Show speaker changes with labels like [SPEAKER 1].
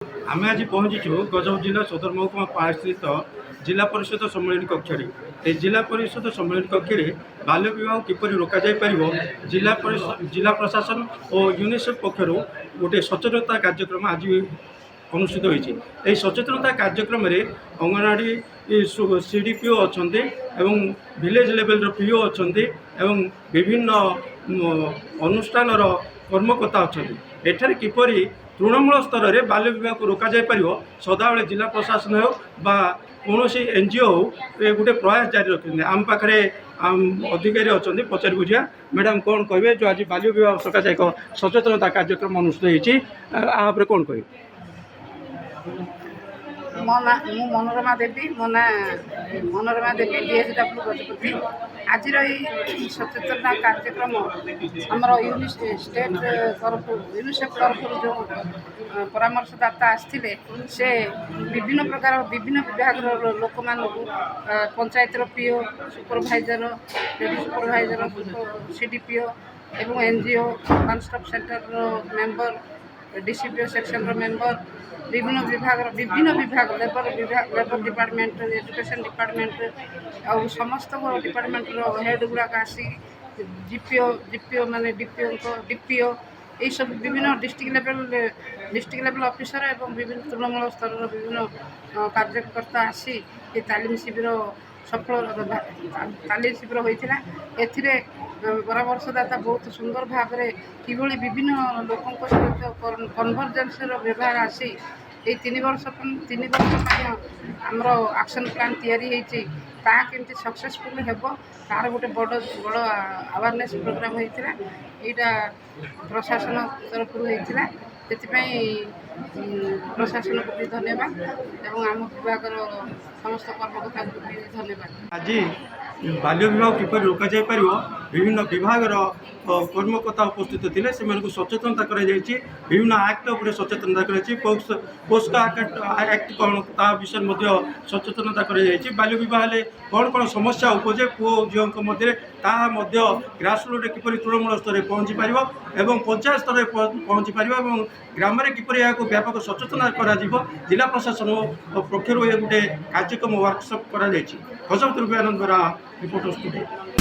[SPEAKER 1] आम आज पहुँचीचु गजपति जिला सदर महकुमा पाँच स्थित जिला परिषद सम्मेलन कक्ष जिला परिषद सम्मेलन कक्ष बाल्य विवाह किपर रोक जिला प्रशासन और यूनिसेफ पक्षर गोटे सचेतनता कार्यक्रम आज अनुष्ठित होती। सचेतनता कार्यक्रम में अंगनवाड़ी सीडीपीओ अच्छा विलेज लेवल पीओ अच्छा विभिन्न अनुष्ठान कर्मकर्ता अच्छा एठार किपर तृणमूल स्तर में बाल्य विवाह को रोक सदाबले जिला प्रशासन हो कौन एनजीओ हो गोटे प्रयास जारी रखते आम पाखे अधिकारी अच्छा पचार बुझा मैडम कौन कहे जो आज बाल्य विवाह सकाशे एक सचेतनता कार्यक्रम अनुष्ठित होती कौन कह
[SPEAKER 2] मो ना मु मनोरमा देवी मो ना मनोरमा देवी डीएसडब्ल्यू गजपति आज सचेतना कार्यक्रम आमर स्टेट तरफ यूनिसेफ तरफ जो परामर्शदाता आसते से विभिन्न प्रकार विभिन्न विभाग लोक मान पंचायतर PO supervisor lady supervisor CDPO एवं NGO one stop centre member DCPO section member विभिन्न विभाग लेबर डिपार्टमेंट एजुकेशन डिपार्टमेंट और समस्त डिपार्टमेंट हेड गुड़ाक आसी जीपीओ माने डीपीओ ये सब विभिन्न डिस्ट्रिक्ट लेवल ऑफिसर एवं विभिन्न तृणमूल स्तर विभिन्न कार्यकर्ता आसी ये तालीम शिविर सफल तालीम शिविर होता ए परामर्शदाता बहुत सुंदर भाव में किभली विभिन्न लोकों सहित कन्भरजेन्स व्यवहार आसी ये 3 वर्ष आमर एक्शन प्लान तैयारी केमती सक्सेसफुल हेब तार गोटे बड़ बड़ अवेयरनेस प्रोग्राम होता यहाँ प्रशासन तरफ होता प्रशासन को भी धन्यवाद एवं आम विभाग समस्त कर्मकर्ता को भी धन्यवाद।
[SPEAKER 1] आज बाल्य विवाह किपर रोक विभिन्न विभाग कर्मकर्ता उपस्थित थे से सचेतनता विभिन्न एक्ट उपर सचेतनता पोस्को एक्ट कौन ता विषय सचेतनता बाल्य विवाह कौन कौन समस्या उपजे पुओ झील मध्य ग्रासरूट किपर तृणमूल स्तर में पहुँची पार और पंचायत स्तर में पहुँची पार और ग्राम में किपर यह व्यापक सचेतना करा जिला प्रशासन पक्षर गोटे कार्यक्रम वर्कशॉप कर गजपति आनंद बेरा रिपोर्टर स्टूडियो।